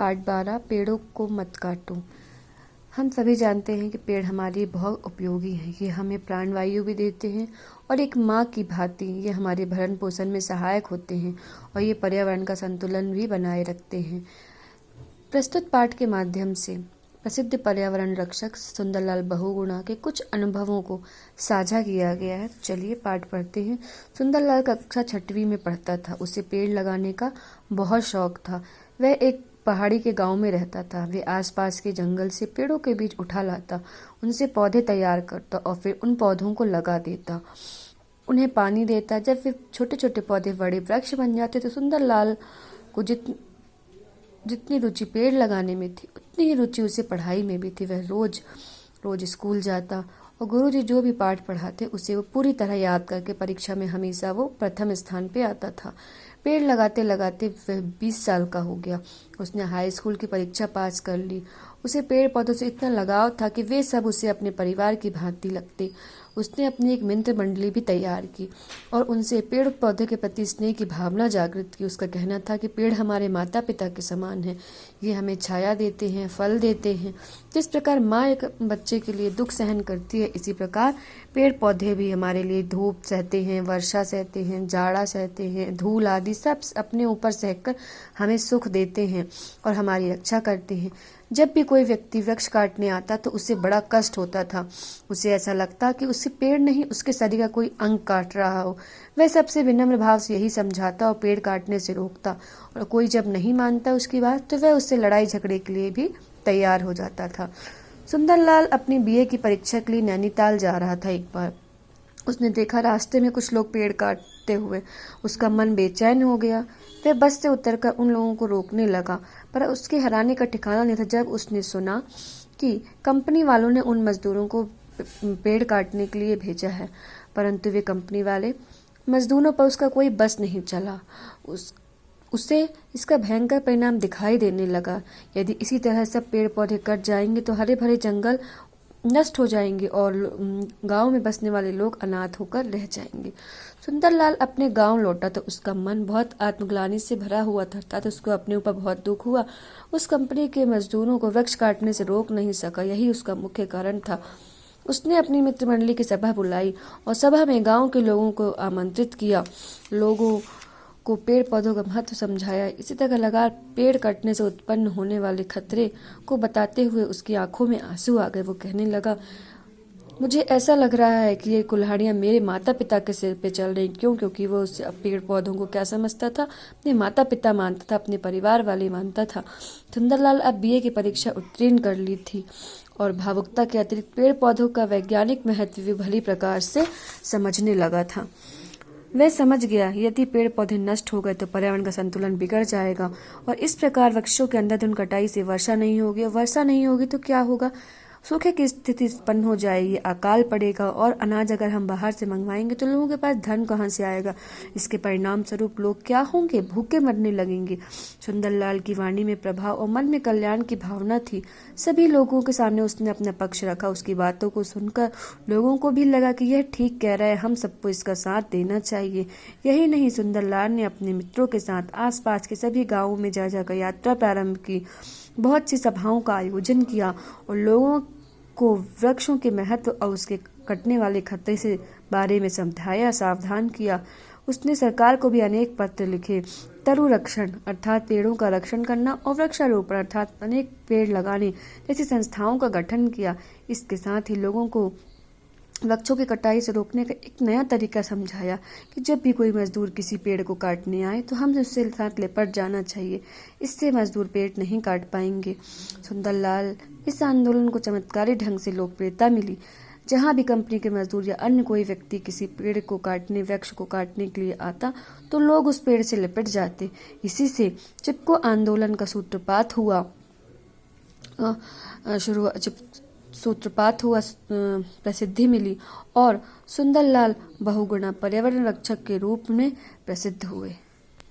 Part 12 पेड़ों को मत काटो। हम सभी जानते हैं कि पेड़ हमारे लिए बहुत उपयोगी हैं। ये हमें प्राणवायु भी देते हैं और एक माँ की भांति ये हमारे भरण पोषण में सहायक होते हैं और ये पर्यावरण का संतुलन भी बनाए रखते हैं। प्रस्तुत पाठ के माध्यम से प्रसिद्ध पर्यावरण रक्षक सुंदरलाल बहुगुणा के कुछ अनुभवों को साझा किया गया है। चलिए पाठ पढ़ते हैं। सुंदरलाल कक्षा 6वीं में पढ़ता था। उसे पेड़ लगाने का बहुत शौक था। वह एक पहाड़ी के गांव में रहता था। वे आसपास के जंगल से पेड़ों के बीज उठा लाता, उनसे पौधे तैयार करता और फिर उन पौधों को लगा देता, उन्हें पानी देता। जब वे छोटे छोटे पौधे बड़े वृक्ष बन जाते तो सुंदरलाल को जितनी रुचि पेड़ लगाने में थी उतनी ही रुचि उसे पढ़ाई में भी थी। वह रोज रोज स्कूल जाता और गुरुजी जो भी पाठ पढ़ाते उसे वो पूरी तरह याद करके परीक्षा में हमेशा वो प्रथम स्थान पे आता था। पेड़ लगाते लगाते वह 20 साल का हो गया। उसने हाई स्कूल की परीक्षा पास कर ली। उसे पेड़ पौधों से इतना लगाव था कि वे सब उसे अपने परिवार की भांति लगते। उसने अपनी एक मित्र मंडली भी तैयार की और उनसे पेड़ पौधे के प्रति स्नेह की भावना जागृत की। उसका कहना था कि पेड़ हमारे माता पिता के समान हैं। ये हमें छाया देते हैं, फल देते हैं। जिस प्रकार माँ एक बच्चे के लिए दुख सहन करती है, इसी प्रकार पेड़ पौधे भी हमारे लिए धूप सहते हैं, वर्षा सहते हैं, जाड़ा सहते हैं, धूल आदि सब अपने ऊपर सहकर हमें सुख देते हैं और हमारी रक्षा करते हैं। जब भी कोई व्यक्ति वृक्ष काटने आता तो उसे बड़ा कष्ट होता था। उसे ऐसा लगता कि उससे पेड़ नहीं उसके शरीर का कोई अंग काट रहा हो। वह सबसे विनम्र भाव से यही समझाता और पेड़ काटने से रोकता, और कोई जब नहीं मानता उसकी बात तो वह उससे लड़ाई झगड़े के लिए भी तैयार हो जाता था। सुंदरलाल अपनी बीए की परीक्षा के लिए नैनीताल जा रहा था। एक बार उसने देखा रास्ते में कुछ लोग पेड़ काटते हुए। उसका मन बेचैन हो गया। वह बस से उतरकर उन लोगों को रोकने लगा, पर उसके हैरानी का ठिकाना नहीं था जब उसने सुना कि कंपनी वालों ने उन मजदूरों को पेड़ काटने के लिए भेजा है, परंतु वे कंपनी वाले मजदूरों पर उसका कोई बस नहीं चला। उसे इसका भयंकर परिणाम दिखाई देने लगा। यदि इसी तरह सब पेड़ पौधे कट जाएंगे तो हरे भरे जंगल नष्ट हो जाएंगे और गांव में बसने वाले लोग अनाथ होकर रह जाएंगे। सुंदरलाल अपने गांव लौटा तो उसका मन बहुत आत्मग्लानि से भरा हुआ था, अर्थात उसको अपने ऊपर बहुत दुख हुआ। उस कंपनी के मजदूरों को वृक्ष काटने से रोक नहीं सका, यही उसका मुख्य कारण था। उसने अपनी मित्र मंडली की सभा बुलाई और सभा में गांव के लोगों को आमंत्रित किया। लोगों को पेड़ पौधों का महत्व समझाया। इसी तरह लगातार पेड़ कटने से उत्पन्न होने वाले खतरे को बताते हुए उसकी आंखों में आंसू आ गए। वो कहने लगा, मुझे ऐसा लग रहा है कि ये कुल्हाड़ियां मेरे माता पिता के सिर पे चल रही। क्यों? क्योंकि वो उससे पेड़ पौधों को क्या समझता था? अपने माता पिता मानता था, अपने परिवार वाले मानता था। सुंदरलाल अब बीए की परीक्षा उत्तीर्ण कर ली थी और भावुकता के अतिरिक्त पेड़ पौधों का वैज्ञानिक महत्व भी भली प्रकार से समझने लगा था। वह समझ गया यदि पेड़ पौधे नष्ट हो गए तो पर्यावरण का संतुलन बिगड़ जाएगा और इस प्रकार वृक्षों के अंधाधुंध कटाई से वर्षा नहीं होगी, और वर्षा नहीं होगी तो क्या होगा? सूखे की स्थिति उत्पन्न हो जाएगी, अकाल पड़ेगा और अनाज अगर हम बाहर से मंगवाएंगे तो लोगों के पास धन कहाँ से आएगा? इसके परिणाम स्वरूप लोग क्या होंगे? भूखे मरने लगेंगे। सुंदरलाल की वाणी में प्रभाव और मन में कल्याण की भावना थी। सभी लोगों के सामने उसने अपना पक्ष रखा। उसकी बातों को सुनकर लोगों को भी लगा कि यह ठीक कह रहा है, हम सबको इसका साथ देना चाहिए। यही नहीं, सुंदरलाल ने अपने मित्रों के साथ आसपास के सभी गाँवों में जा जाकर यात्रा प्रारंभ की। बहुत सी सभाओं का आयोजन किया और लोगों को वृक्षों के महत्व और उसके कटने वाले खतरे से बारे में समझाया, सावधान किया। उसने सरकार को भी अनेक पत्र लिखे। तरु रक्षण अर्थात पेड़ों का रक्षण करना और वृक्षारोपण अर्थात अनेक पेड़ लगाने जैसी संस्थाओं का गठन किया। इसके साथ ही लोगों को वृक्षों की कटाई से रोकने का एक नया तरीका समझाया कि जब भी कोई मजदूर किसी पेड़ को काटने आए तो हमें उससे साथ लिपट जाना चाहिए। इससे मजदूर पेड़ नहीं काट पाएंगे। सुंदरलाल इस आंदोलन को चमत्कारी ढंग से लोकप्रियता मिली। जहाँ भी कंपनी के मजदूर या अन्य कोई व्यक्ति किसी पेड़ को काटने, वृक्ष को काटने के लिए आता तो लोग उस पेड़ से लिपट जाते। इसी से चिपको आंदोलन का सूत्रपात हुआ, प्रसिद्धि मिली और सुंदरलाल बहुगुणा पर्यावरण रक्षक के रूप में प्रसिद्ध हुए।